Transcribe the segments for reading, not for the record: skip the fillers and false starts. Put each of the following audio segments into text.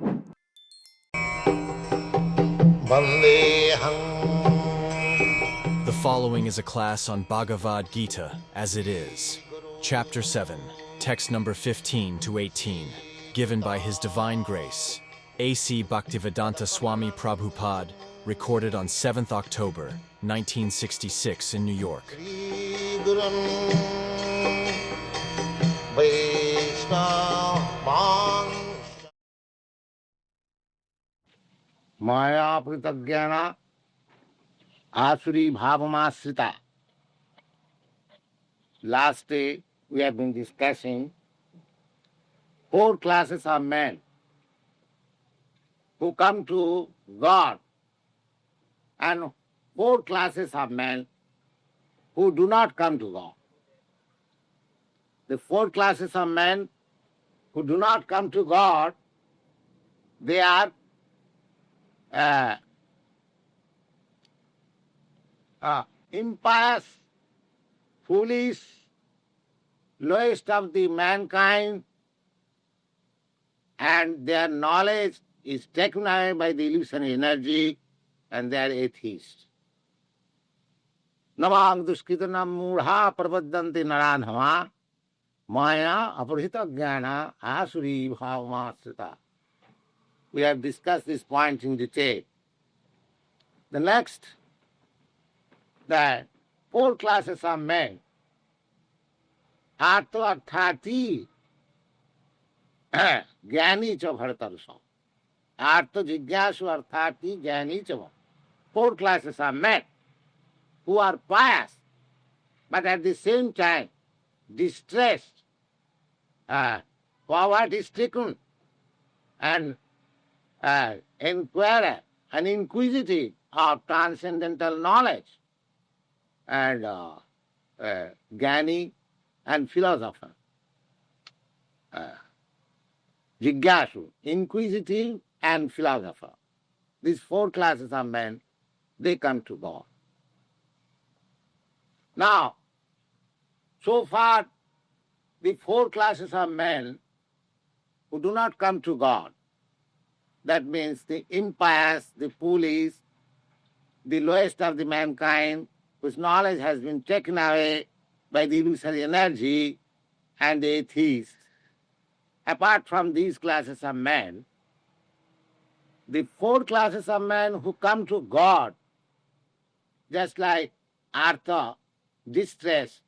The following is a class on Bhagavad Gita as it is. Chapter 7, text number 15 to 18, given by His Divine Grace, A.C. Bhaktivedanta Swami Prabhupada, recorded on 7th October, 1966 in New York. Maya Pritaggyana Asuri Bhavamasrita. Last day we have been discussing 4 classes of men who come to God and 4 classes of men who do not come to God. The 4 classes of men who do not come to God, they are impious, foolish, lowest of the mankind, and their knowledge is taken away by the illusionary energy, and they are atheists. Namang duskritanam mudha prabhadanti naranhama maya aparhita jnana asuri bhavamasrita. We have discussed this point in detail. The next, the 4 classes of men, Artha Arthati, Jnani cha bhartarusam. Artha Jigyasu Arthati Jnani cha. 4 classes of men who are pious, but at the same time distressed, poverty-stricken, and inquirer and inquisitive of transcendental knowledge, and Jnani and philosopher. Jigyasu, inquisitive and philosopher. These 4 classes of men, they come to God. Now, so far, the 4 classes of men who do not come to God, that means the impious, the foolish, the lowest of the mankind, whose knowledge has been taken away by the illusory energy, and the atheists. Apart from these classes of men, the 4 classes of men who come to God, just like Artha, distressed,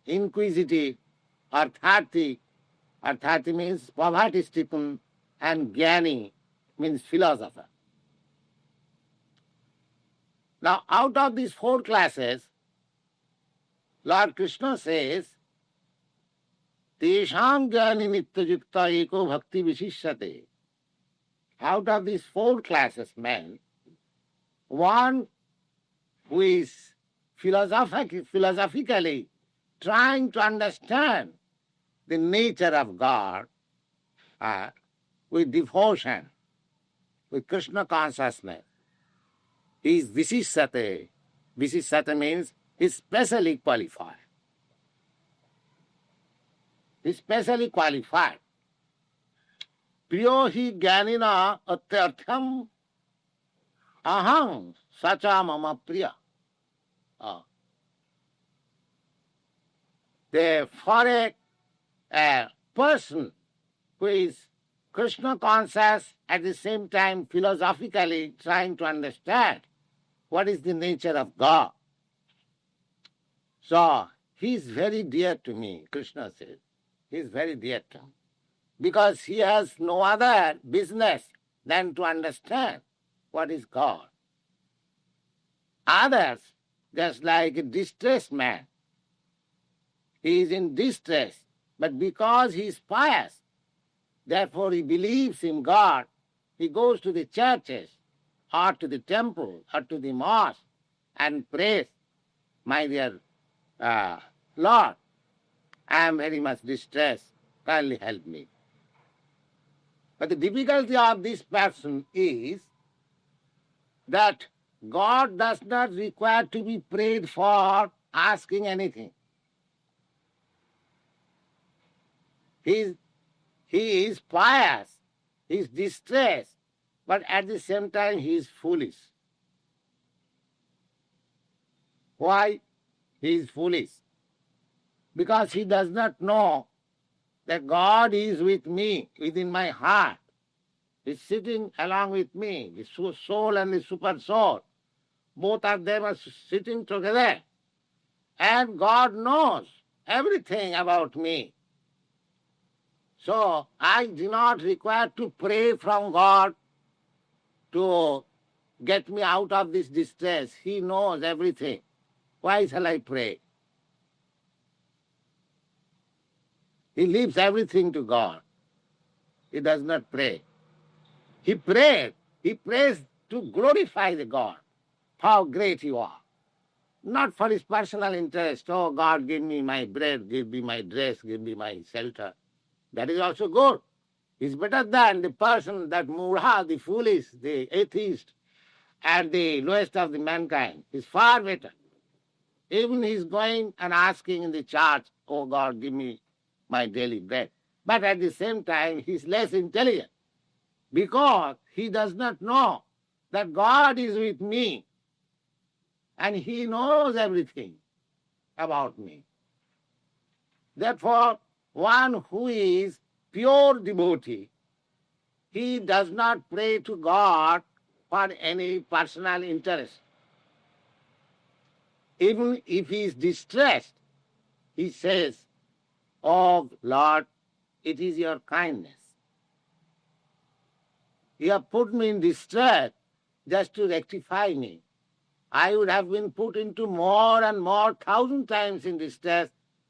inquisitive, Arthati, Arthati means poverty-stricken, and Jnani means philosopher. Now, out of these 4 classes, Lord Krishna says, Tesham jnani nityajukta eko bhakti vishishyate. Out of these 4 classes men, one who is philosophically trying to understand the nature of God with devotion, with Krishna consciousness, he is vishishyate. Vishishyate means he is specially qualified. He is specially qualified. Priyo hi jnanina atyartham aham sacha mama priya. For a person who is Krishna conscious, at the same time philosophically trying to understand what is the nature of God, so he is very dear to me, Krishna says. He is very dear to me. Because he has no other business than to understand what is God. Others, just like a distressed man, he is in distress, but because he is pious, therefore he believes in God, he goes to the churches, or to the temple, or to the mosque, and prays, my dear Lord, I am very much distressed, kindly help me. But the difficulty of this person is that God does not require to be prayed for asking anything. He is pious, He is distressed, but at the same time he is foolish. Why he is foolish? Because he does not know that God is with me, within my heart. He is sitting along with me, the soul and the super soul. Both of them are sitting together. And God knows everything about me. So I do not require to pray from God to get me out of this distress. He knows everything. Why shall I pray? He leaves everything to God. He does not pray. He prayed. He prays to glorify the God. How great you are. Not for his personal interest. Oh, God, give me my bread, give me my dress, give me my shelter. That is also good. It's better than the person, that mudha, the foolish, the atheist, and the lowest of the mankind. It's far better. Even he's going and asking in the church, oh God, give me my daily bread. But at the same time, he's less intelligent because he does not know that God is with me and he knows everything about me. Therefore, one who is pure devotee, he does not pray to God for any personal interest. Even if he is distressed, he says, oh Lord, it is your kindness. You have put me in distress just to rectify me. I would have been put into more and more, 1,000 times in distress,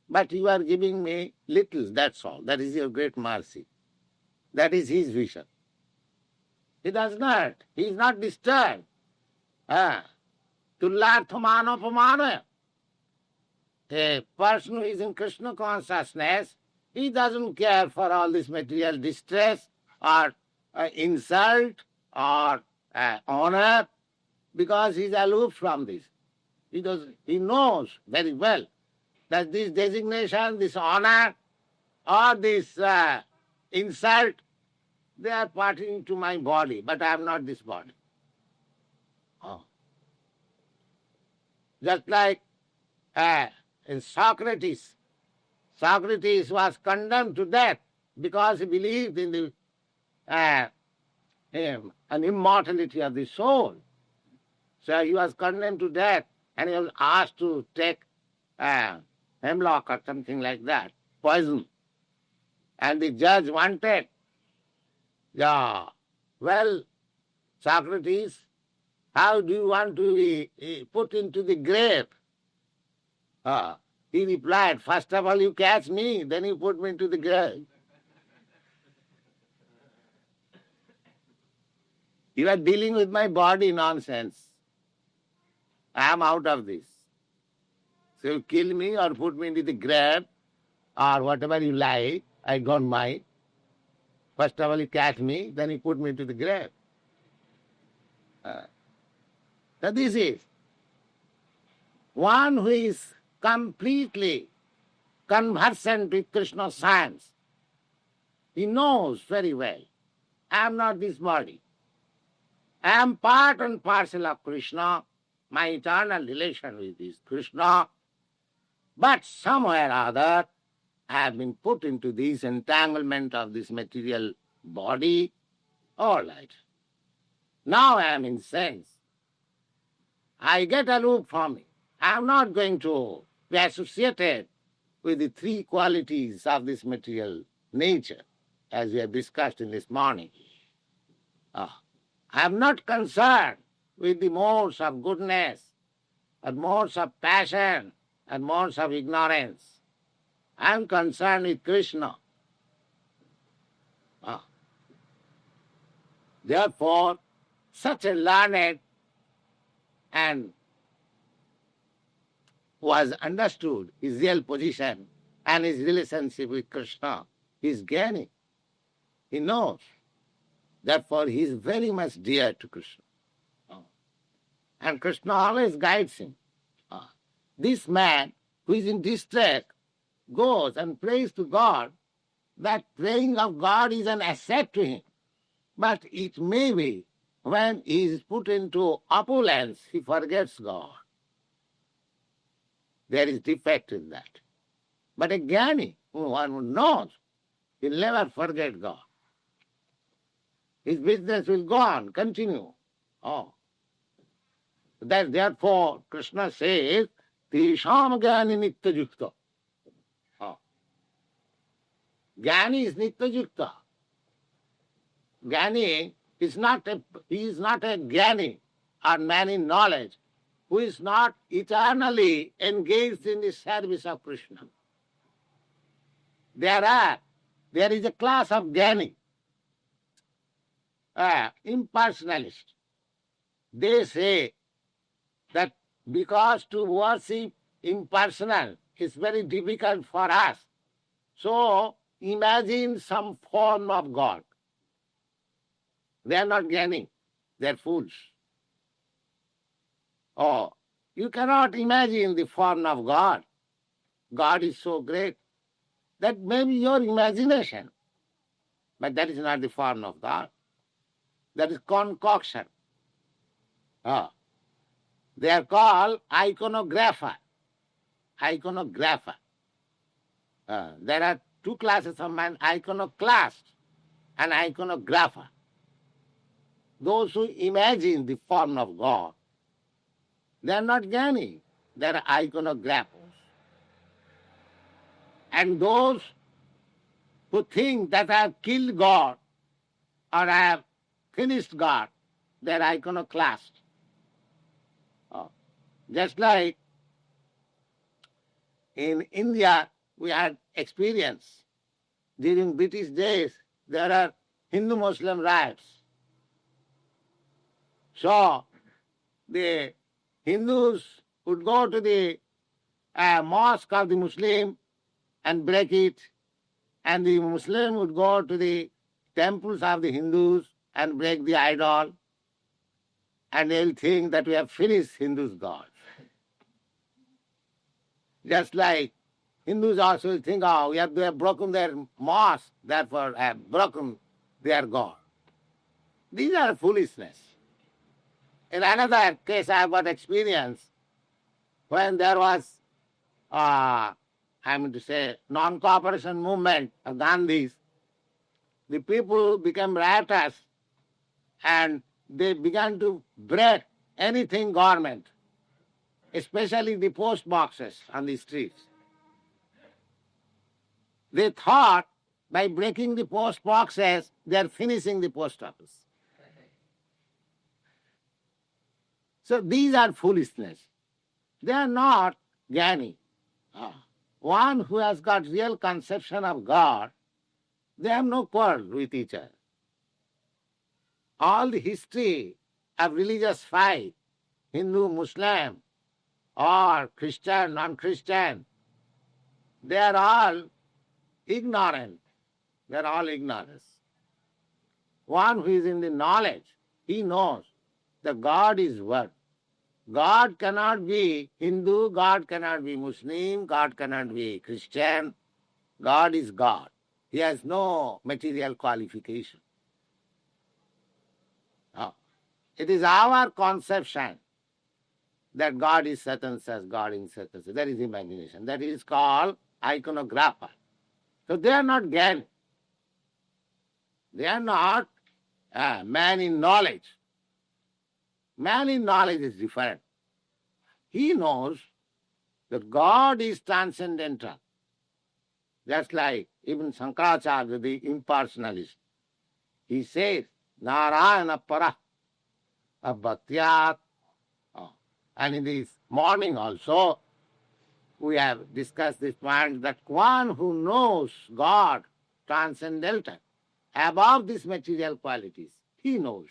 but you are giving me little, that's all. That is your great mercy. That is his vision. He does not. He is not disturbed. Tullarthamanopamana. A person who is in Krishna consciousness, he doesn't care for all this material distress or insult or honor, because he is aloof from this. He knows very well that this designation, this honor, or this insult, they are pertaining to my body, but I am not this body. Oh. Just like in Socrates. Socrates was condemned to death because he believed in the an immortality of the soul. So he was condemned to death, and he was asked to take hemlock or something like that, poison. And the judge wanted, well, Socrates, how do you want to be put into the grave? He replied, first of all you catch me, then you put me into the grave. You are dealing with my body nonsense. I am out of this. So you kill me or put me into the grave or whatever you like, I don't mind. First of all you catch me, then you put me into the grave. So this is one who is completely conversant with Krishna science. He knows very well, I am not this body. I am part and parcel of Krishna. My eternal relation with this Krishna. But somewhere or other, I have been put into this entanglement of this material body. All right. Now I am in sense. I get aloof from it. I am not going to be associated with the three qualities of this material nature, as we have discussed in this morning. I am not concerned with the modes of goodness, and modes of passion, and modes of ignorance. I am concerned with Krishna. Therefore, such a learned and who has understood his real position and his relationship with Krishna, he is gaining. He knows. Therefore, he is very much dear to Krishna. And Krishna always guides him. This man who is in distress goes and prays to God. That praying of God is an asset to him. But it may be when he is put into opulence, he forgets God. There is defect in that. But a jnani, one who knows, will never forget God. His business will go on, continue. Oh. Therefore, Krishna says, Tisham jnani nitya yukta. Oh. Jnani is nitya yukta. Jnani is not a jnani or man in knowledge who is not eternally engaged in the service of Krishna. There is a class of jnani, impersonalist. They say that because to worship impersonal is very difficult for us, so imagine some form of God. They are not jnani, they are fools. Oh, you cannot imagine the form of God. God is so great. That may be your imagination, but that is not the form of God. That is concoction. Oh. They are called iconographer. Iconographer. There are two classes of man, iconoclast and iconographer. Those who imagine the form of God, they are not jnani, they are iconographers. And those who think that I have killed God or I have finished God, they are iconoclast. Just like in India, we had experience. During British days, there are Hindu-Muslim riots. So, the Hindus would go to the mosque of the Muslim and break it, and the Muslim would go to the temples of the Hindus and break the idol, and they'll think that we have finished Hindus' God. Just like Hindus also think, oh, they have broken their mosque, therefore have broken their God. These are foolishness. In another case, I have got experience when there was, non-cooperation movement of Gandhi's. The people became riotous and they began to break anything government, especially the post boxes on the streets. They thought by breaking the post boxes, they are finishing the post office. So these are foolishness. They are not jnani. One who has got real conception of God, they have no quarrel with each other. All the history of religious fight, Hindu, Muslim, or Christian, non-Christian, they are all ignorant. They are all ignorance. One who is in the knowledge, he knows that God is one. God cannot be Hindu, God cannot be Muslim, God cannot be Christian. God is God. He has no material qualification. It is our conception that God is such and such, God is such and such. That is imagination. That is called iconographer. So they are not jnani. They are not man in knowledge. Man in knowledge is different. He knows that God is transcendental. Just like even Shankaracharya, the impersonalist, he says, Narayana para abhatyat. And in this morning also, we have discussed this point that one who knows God transcendental, above these material qualities, he knows.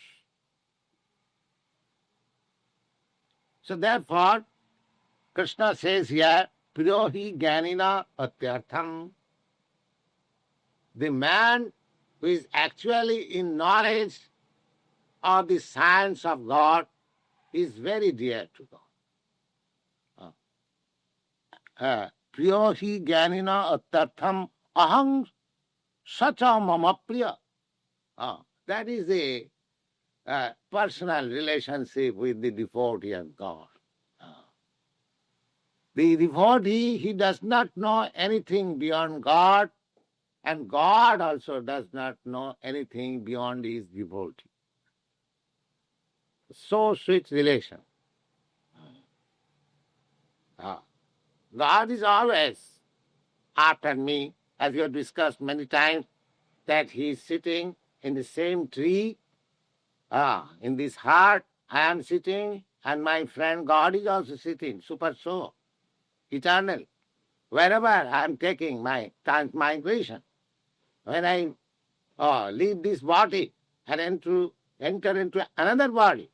So therefore, Krishna says here, Priyohi Jnanina Atyartham. The man who is actually in knowledge of the science of God is very dear to God. Priyohi Jnanina Atyartham Aham Sacha Mama Priya. That is a personal relationship with the devotee of God. The devotee, he does not know anything beyond God, and God also does not know anything beyond his devotee. So sweet relation. God is always after me, as we have discussed many times, that he is sitting in the same tree. In this heart, I am sitting, and my friend God is also sitting, super soul, eternal. Wherever I am taking my transmigration, when I leave this body and enter into another body,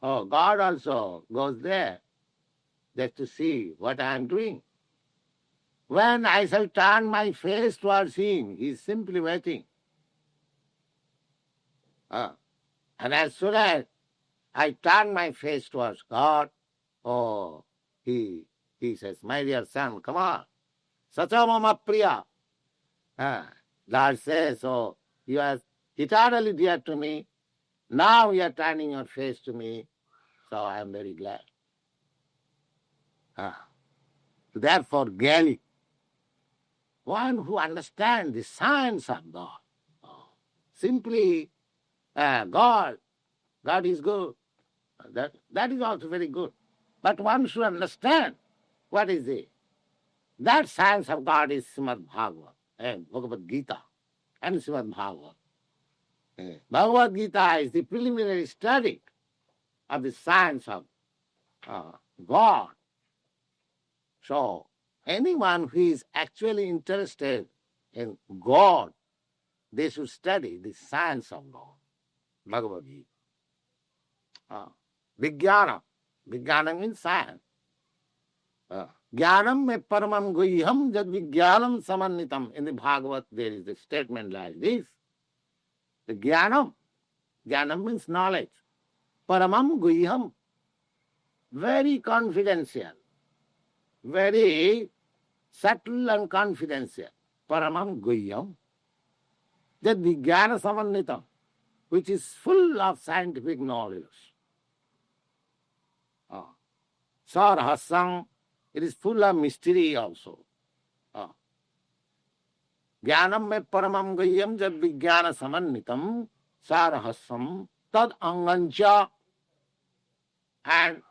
God also goes there just to see what I am doing. When I shall turn my face towards him, he is simply waiting. And as soon as I turn my face towards God, he says, my dear son, come on. Sacha mama priya. Lord says, you are eternally dear to me. Now you are turning your face to me. So I am very glad. Therefore, Gyani, one who understands the science of God, simply God is good. That is also very good. But one should understand what is it. That science of God is Srimad Bhagavad and Bhagavad Gita and Srimad Bhagavad. Bhagavad Gita is the preliminary study of the science of God. So anyone who is actually interested in God, they should study the science of God. Bhagavad Gita. Vijnana. Vijnana means science. Jnanam me paramam guhyam jad vijnanam samannitam. In the Bhagavad there is a statement like this. The jnanam means knowledge. Paramam guhyam, very confidential, very subtle and confidential. Paramam guhyam jad vijnana samannitam, which is full of scientific knowledge. Sarhasam, it is full of mystery also. Jnanam me paramam guhyam jad vijnana samannitam sarhasam tad angancha. And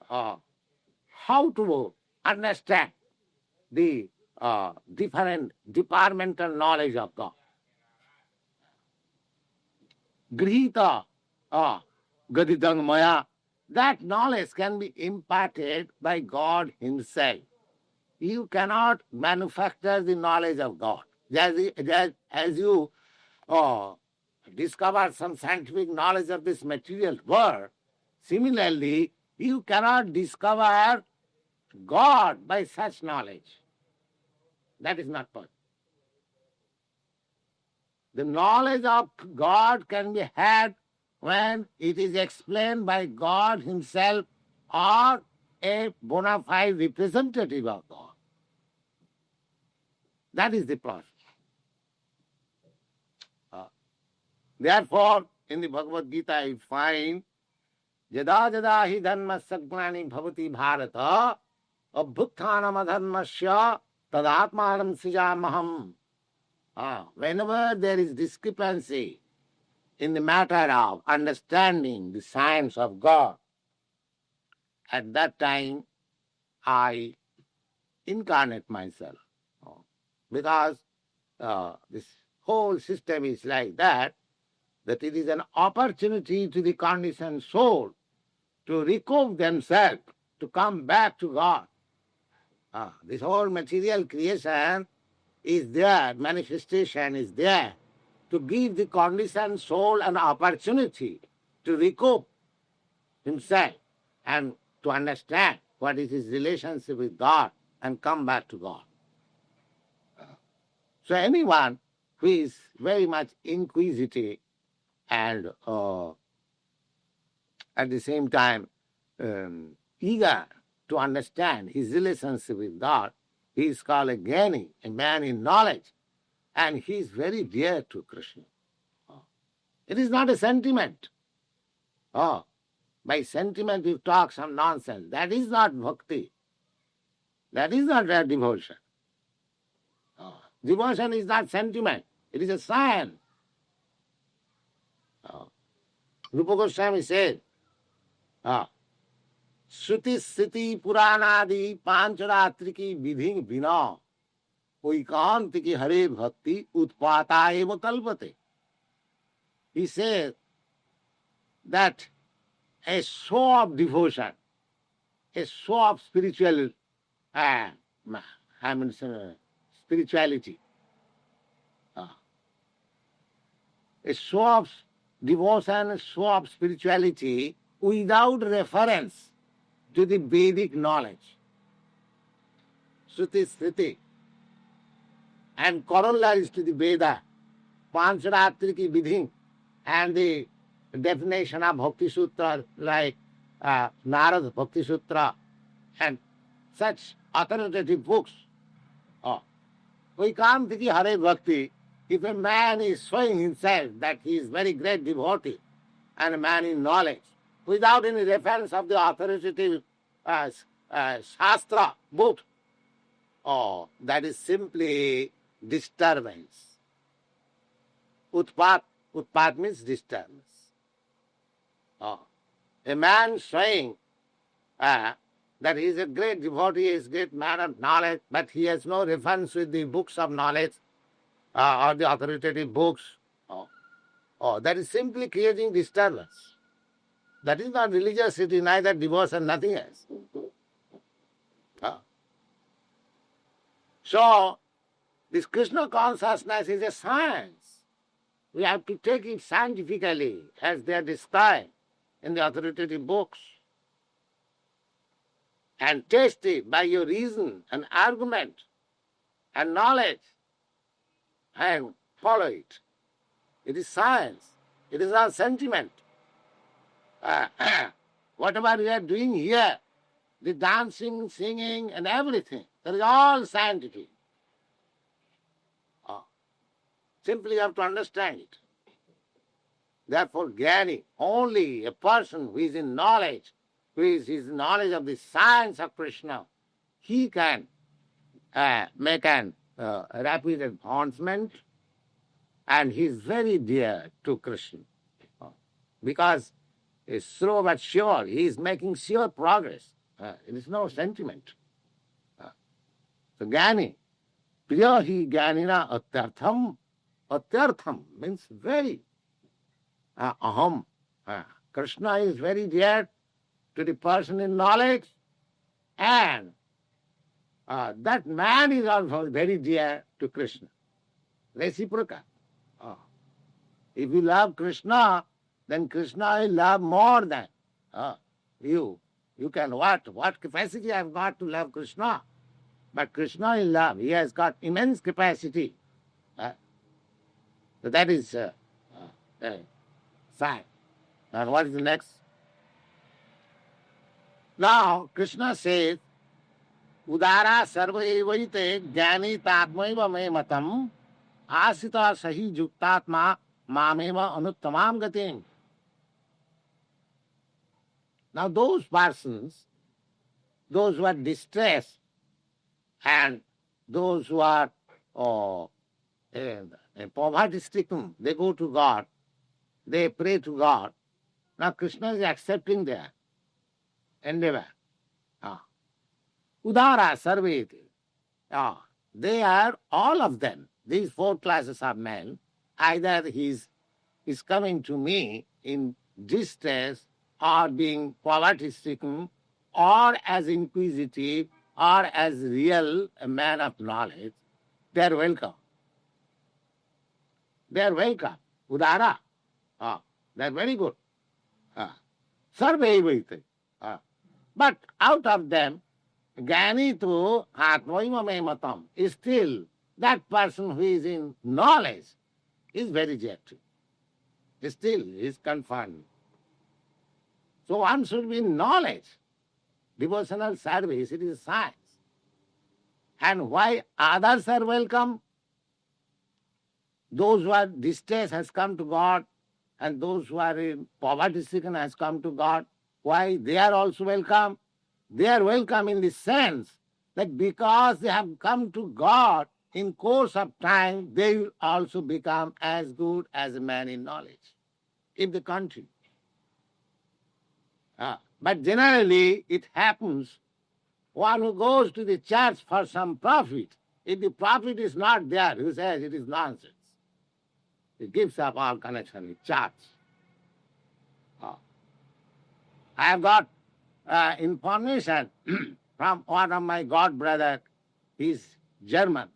how to understand the different departmental knowledge of God. Grihita gadidang maya. That knowledge can be imparted by God himself. You cannot manufacture the knowledge of God. As you discover some scientific knowledge of this material world, similarly, you cannot discover God by such knowledge. That is not possible. The knowledge of God can be had when it is explained by God himself or a bona fide representative of God. That is the process. Therefore, in the Bhagavad Gita, I find Jada jada hi dharma sagnani bhavati bharata abhuttanam adharmasya tadatmanam srijamaham. Whenever there is discrepancy in the matter of understanding the science of God, at that time I incarnate myself. Because this whole system is like that it is an opportunity to the conditioned soul to recoup themselves, to come back to God. This whole material creation is there, manifestation is there, to give the conditioned soul an opportunity to recoup himself and to understand what is his relationship with God and come back to God. So anyone who is very much inquisitive and at the same time eager to understand his relationship with God, he is called a Gyani, a man in knowledge, and he is very dear to Krishna. It is not a sentiment. Oh, by sentiment you talk some nonsense. That is not bhakti. That is not real devotion. Oh, devotion is not sentiment. It is a science. Oh. Rupa Goswami said, Shruti Sriti Puranadi Pancharatri ki vidhi vina oikanti ki hare bhakti utpata eva kalpate. He says that a show of devotion, a show of spirituality, a show of devotion, a show of spirituality without reference to the Vedic knowledge. Shruti, Sriti, and corollaries to the Veda, Pancharatri ki vidhi, and the definition of Bhakti Sutra like Narad Bhakti Sutra and such authoritative books. We can't think Hare Bhakti. If a man is showing himself that he is very great devotee and a man in knowledge, without any reference of the authoritative Shastra book, that is simply disturbance. Utpat means disturbance. A man showing that he is a great devotee, he is a great man of knowledge, but he has no reference with the books of knowledge or the authoritative books. That is simply creating disturbance. That is not religiosity, neither devotion, nothing else. So, this Krishna consciousness is a science. We have to take it scientifically as they are described in the authoritative books and test it by your reason and argument and knowledge and follow it. It is science. It is not sentiment. Whatever we are doing here, the dancing, singing and everything, that is all scientific. Simply you have to understand it. Therefore, Jnani, only a person who is in knowledge, who is his knowledge of the science of Krishna, he can make an rapid advancement, and he is very dear to Krishna. Because it's slow but sure, he is making sure progress. It is no sentiment. So Jnani, priyahi jnanina atyartham. Atyartham means very aham. Krishna is very dear to the person in knowledge, and that man is also very dear to Krishna. Reciprocal. If you love Krishna, then Krishna will love more than you. You can what capacity I have got to love Krishna? But Krishna will love. He has got immense capacity. So that is fact. And what is the next? Now, Krishna says, Udara sarva evaite jnani tatmaiva me matam asita sahi juktatma mameva anuttamam gatim. Now those persons, those who are distressed and those who are poverty stricken, they go to God, they pray to God. Now Krishna is accepting their endeavor. Udara sarveti. They are all of them, these four classes of men, either he is coming to me in distress or being poverty stricken or as inquisitive or as real a man of knowledge, they are welcome. They are welcome. Udara. They are very good. Sarvaivaite. But out of them, Jnani tu atmaiva me matam is still that person who is in knowledge is very rejected. Still is confirmed. So one should be in knowledge. Devotional service, it is science. And why others are welcome? Those who are distressed has come to God and those who are in poverty-stricken has come to God. Why? They are also welcome. They are welcome in the sense that because they have come to God, in course of time, they will also become as good as a man in knowledge, if they continue. But generally, it happens, one who goes to the church for some profit, if the profit is not there, he says it is nonsense. He gives up all connection with church. I have got information from one of my god brother. He's German.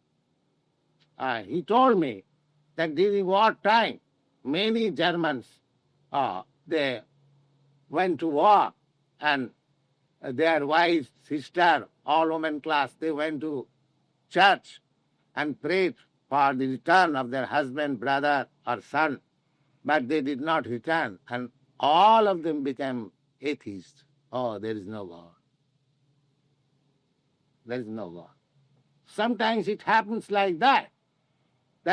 He told me that during war time, many Germans, they went to war, and their wives, sister, all women class, they went to church and prayed for the return of their husband, brother, or son, but they did not return, and all of them became atheists. Oh, there is no God. There is no God. Sometimes it happens like that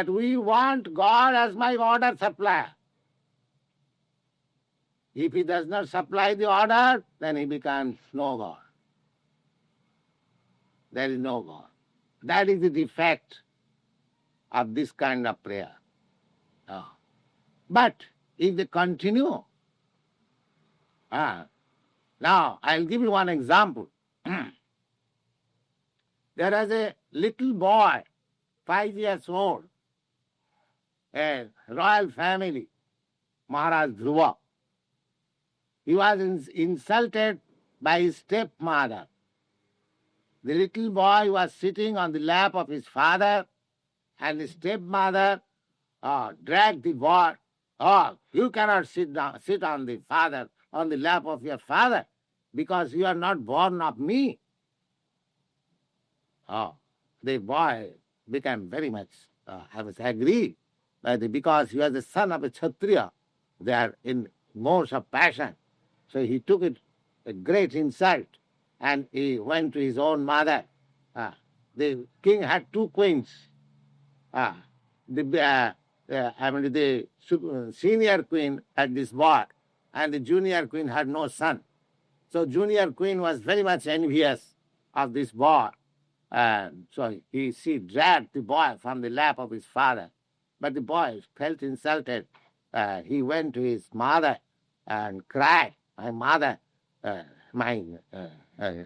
we want God as my order supplier. If he does not supply the order, then he becomes no God. There is no God. That is the defect of this kind of prayer. But if they continue, now I'll give you one example. There was a little boy, 5 years old, a royal family, Maharaj Dhruva. He was insulted by his stepmother. The little boy was sitting on the lap of his father, and the stepmother dragged the boy. Oh, you cannot sit on the lap of your father, because you are not born of me. The boy became very much, I was angry, because he was the son of a Kshatriya. They are in modes of passion. So he took it a great insult, and he went to his own mother. The king had 2 queens. The senior queen had this boy, and the junior queen had no son. So junior queen was very much envious of this boy. So she dragged the boy from the lap of his father. But the boy felt insulted. He went to his mother and cried, "My mother,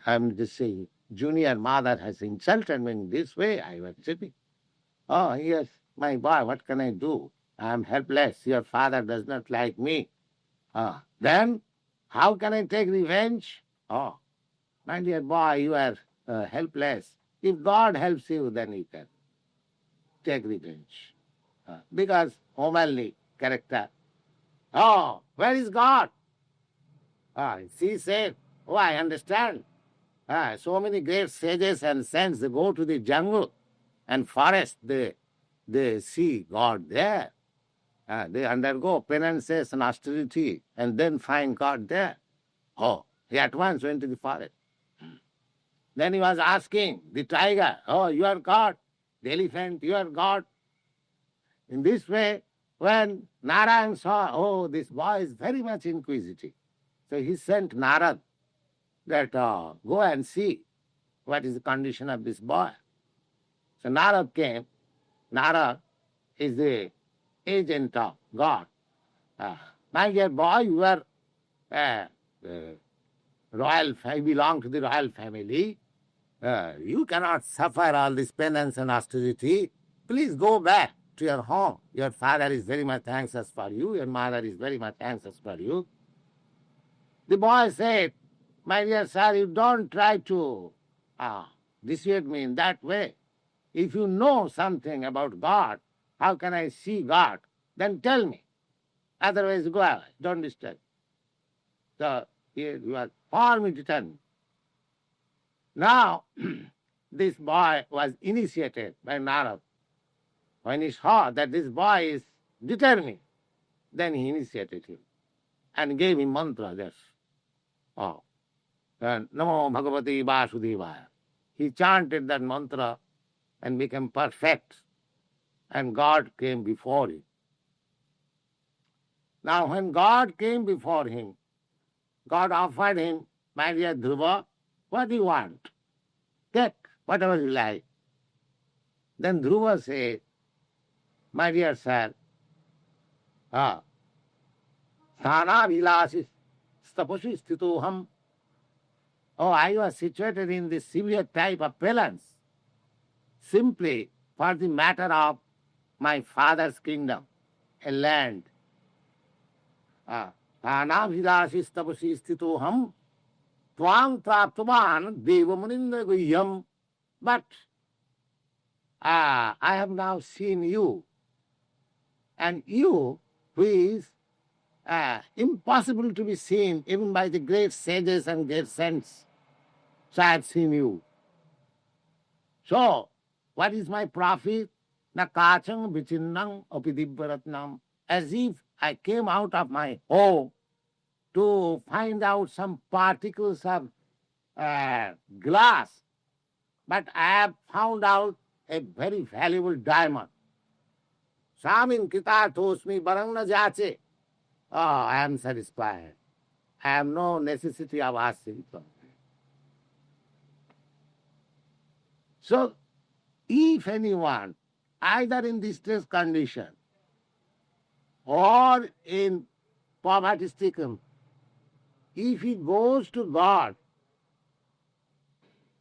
I'm just saying, junior mother has insulted me in this way." I was sitting. "Oh, yes, my boy, what can I do? I'm helpless. Your father does not like me. Then how can I take revenge?" "Oh, my dear boy, you are helpless. If God helps you, then you can take revenge." Because womanly character. "Oh, where is God?" She said, "Oh, I understand. So many great sages and saints, they go to the jungle and forest, they see God there. They undergo penances and austerity and then find God there." Oh, he at once went to the forest. Then he was asking the tiger, "Oh, you are God." The elephant, "You are God." In this way, when Narayan saw, oh, this boy is very much inquisitive, so he sent Narad that go and see what is the condition of this boy. So Narad came. Narad is the agent of God. "My dear boy, you are royal, you belong to the royal family. You cannot suffer all this penance and austerity. Please go back to your home. Your father is very much anxious for you. Your mother is very much anxious for you." The boy said, "My dear sir, you don't try to dissuade me in that way. If you know something about God, how can I see God? Then tell me. Otherwise, go away. Don't disturb." So he was firmly determined. Now, this boy was initiated by Narad. When he saw that this boy is determined, then he initiated him and gave him mantra. Yes. Namo Bhagavati Vasudevaya. He chanted that mantra and became perfect, and God came before him. Now when God came before him, God offered him, my dear Dhruva, what do you want? Take whatever you like. Then Dhruva said, my dear sir, Thana vilasi stapasu stitoham. Oh, I was situated in this severe type of balance simply for the matter of my father's kingdom, a land. Thana vilasi stapasu stitoham tvam praptavan devamuninda guhyam. But I have now seen you, and you, who is impossible to be seen even by the great sages and great saints. So I have seen you. So, what is my profit? Na kachang vichinnang apidibbaratnam. As if I came out of my home to find out some particles of glass, but I have found out a very valuable diamond. Samin kita tosmi barang na jache. Oh, I am satisfied. I have no necessity of asking. So, if anyone, either in distress condition or in poverty stricken, if he goes to God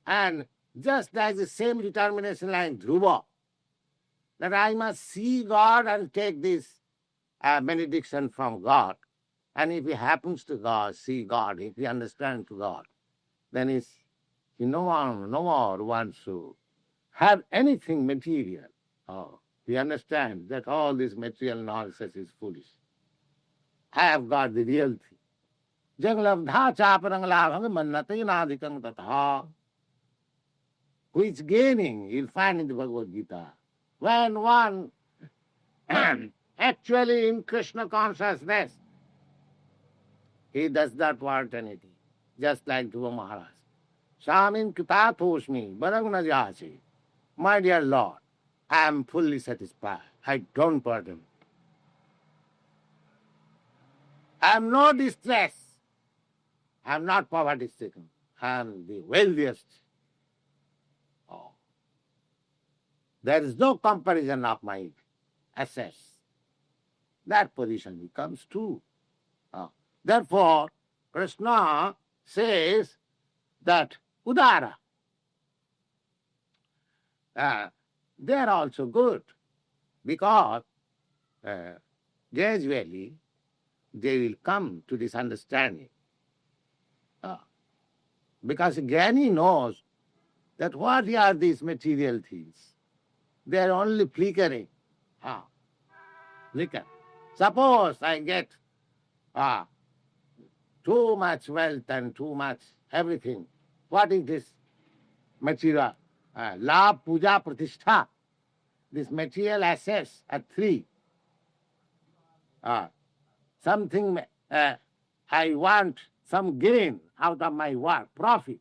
and just like the same determination like Dhruva, that I must see God and take this benediction from God. And if he happens to God, see God, if he understands to God, then he no more wants to have anything material. Oh, he understands that all this material nonsense is foolish. I have got the real thing. Jaglabdha chaparang labhang mannate nadikang tatha. Which gaining you'll find in the Bhagavad Gita. When one actually in Krishna consciousness, he does not want anything, just like Dhruva Maharaj. Samin kita tosmi barang na jasi. My dear Lord, I am fully satisfied. I don't burden. I am no distress. I am not poverty stricken. I am the wealthiest. Oh. There is no comparison of my assets. That position he comes to. Therefore, Krishna says that Udara, they are also good because gradually they will come to this understanding. Because Jnani knows that what are these material things? They are only flickering. Flicker. Suppose I get too much wealth and too much everything. What is this material? Labh, puja, pratishtha. These material assets are three. Something I want some gain out of my work, profit.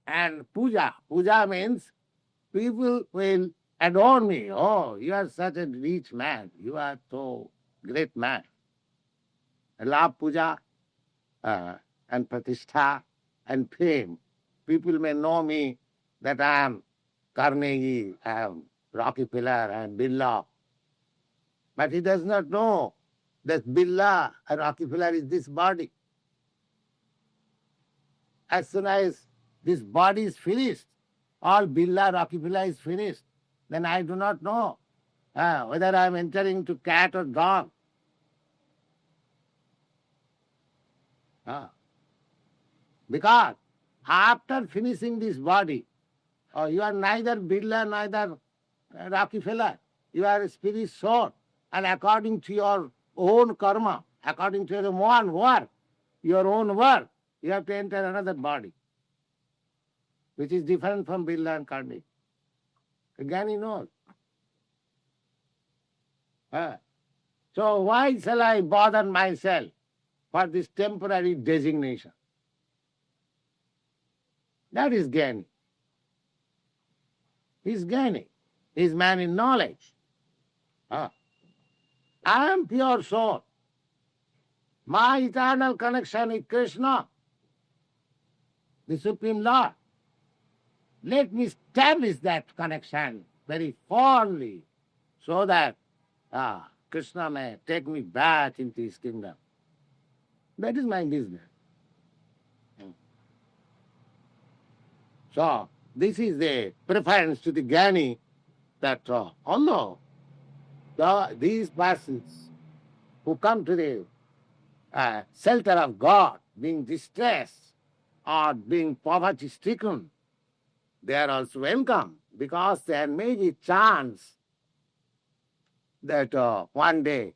And puja. Puja means people will adore me. Oh, you are such a rich man. You are so great man. Labh, puja, and pratishtha and fame. People may know me that I am Carnegie, I am Rockefeller, I am Birla. But he does not know that Birla and Rockefeller is this body. As soon as this body is finished, all Birla, Rockefeller is finished, then I do not know whether I am entering to cat or dog. Because after finishing this body, you are neither Birla, neither Rockefeller. You are a spirit soul. And according to your own karma, according to your own work, you have to enter another body, which is different from Birla and Carnegie. Again, he knows. So why shall I bother myself for this temporary designation? That is Jnani. He is Jnani. He is man in knowledge. I am pure soul. My eternal connection is Krishna, the Supreme Lord. Let me establish that connection very firmly so that Krishna may take me back into his kingdom. That is my business. So, this is the preference to the Jnani that although these persons who come to the shelter of God, being distressed or being poverty-stricken, they are also welcome because there may be chance that one day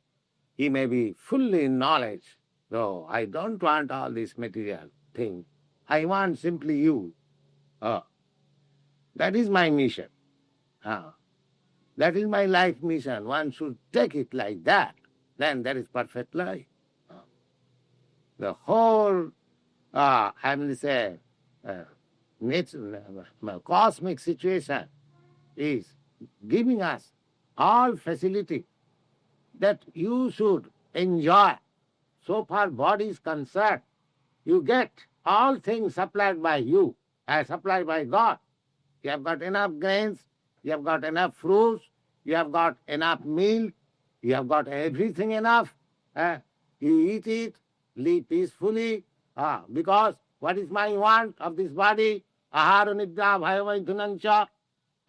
he may be fully in knowledge. So I don't want all these material things. I want simply you. That is my mission. That is my life mission. One should take it like that. Then that is perfect life. The whole, I will say, cosmic situation is giving us all facility that you should enjoy. So far body is concerned, you get all things supplied by you, supplied by God. You have got enough grains, you have got enough fruits, you have got enough milk, you have got everything enough. You eat it, live peacefully, because what is my want of this body? Ahara nidra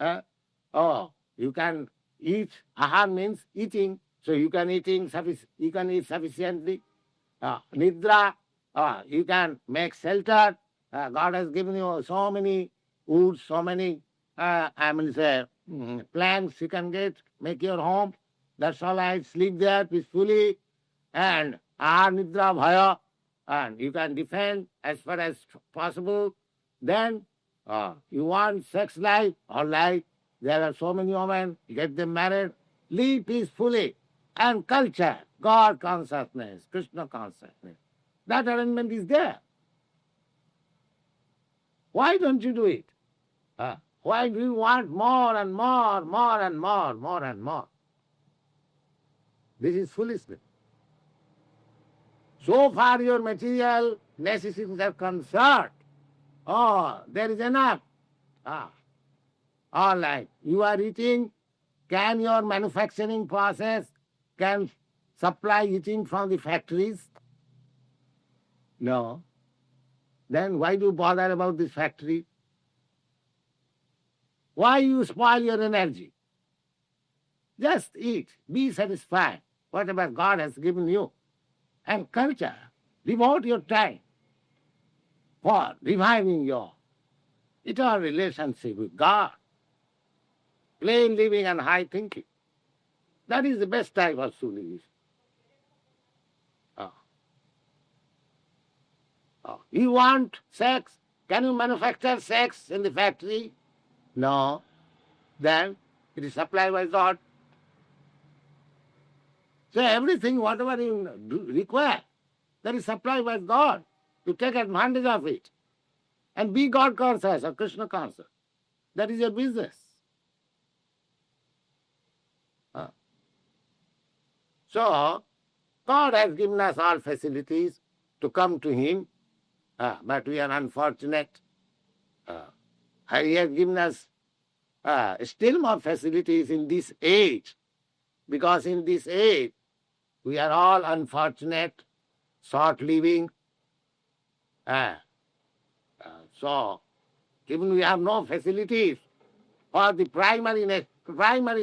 bhayavaidhunancha. You can eat. Ahar means eating, so you can eat sufficiently. Nidra, you can make shelter. God has given you so many woods, so many planks you can make your home. That's all right. Sleep there peacefully. And ahar nidra bhaya, and you can defend as far as possible. Then you want sex life, all right. There are so many women, get them married, live peacefully. And culture, God consciousness, Krishna consciousness. That arrangement is there. Why don't you do it? Why do you want more and more, more and more, more and more? This is foolishness. So far your material necessities are concerned. There is enough. All right. You are eating. Can your manufacturing process can supply eating from the factories? No. Then why do you bother about this factory? Why you spoil your energy? Just eat. Be satisfied. Whatever God has given you. And culture. Devote your time for reviving your eternal relationship with God. Plain living and high thinking. That is the best type of civilization. You want sex? Can you manufacture sex in the factory? No. Then it is supplied by God. So everything, whatever you require, that is supplied by God. You take advantage of it. And be God conscious or Krishna conscious. That is your business. So, God has given us all facilities to come to Him, but we are unfortunate. He has given us still more facilities in this age, because in this age we are all unfortunate, short-living. So, even we have no facilities for the primary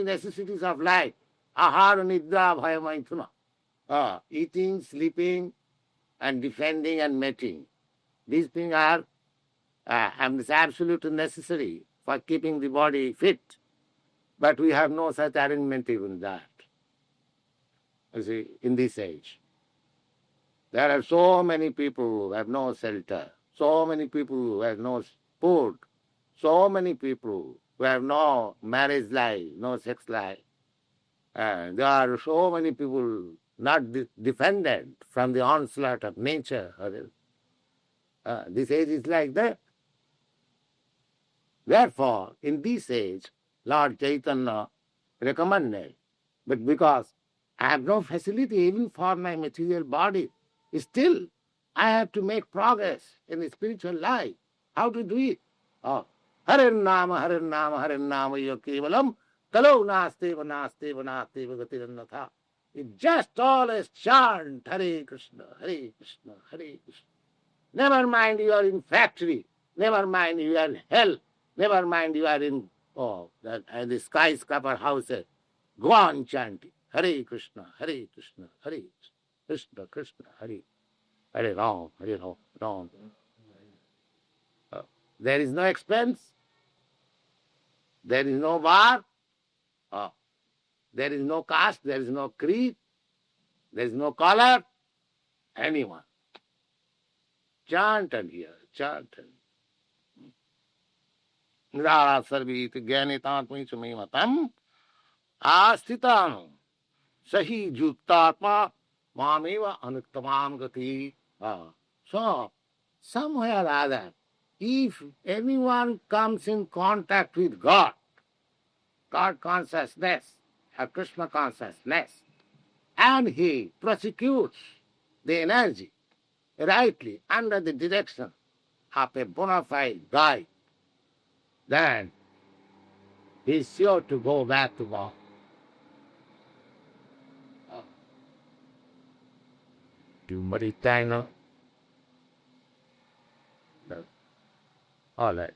necessities of life, ahara nidra bhayamaithuna, eating, sleeping, and defending and mating. These things are absolutely necessary for keeping the body fit. But we have no such arrangement even that. You see, in this age. There are so many people who have no shelter, so many people who have no food, so many people who have no marriage life, no sex life. There are so many people not defended from the onslaught of nature. This age is like that. Therefore, in this age, Lord Chaitanya recommended, but because I have no facility even for my material body. Still, I have to make progress in the spiritual life. How to do it? Oh, Hare Nama, Hare Nama, Hare Nama, Yokevalam, Kalo Nasteva, Nasteva, Nasteva, Gatirannatha. You just always chant Hare Krishna, Hare Krishna, Hare Krishna. Never mind you are in factory. Never mind you are in hell. Never mind you are in the skyscraper houses. Go on chanting. Hare Krishna, Hare Krishna, Hare Krishna, Krishna Krishna, Hare Hare Ram, Hare Ram, Ram. There is no expense. There is no bar. There is no caste. There is no creed. There is no color. Anyone. Chant and hear. Chant and Nidara sarvit jnanitatmi sumimatam astitano sahi juktatma mameva anuktamam gati. So, somewhere or other, if anyone comes in contact with God consciousness, or Krishna consciousness, and he prosecutes the energy rightly under the direction of a bona fide guide, then he is sure to go back to God. Do Maritana. All right.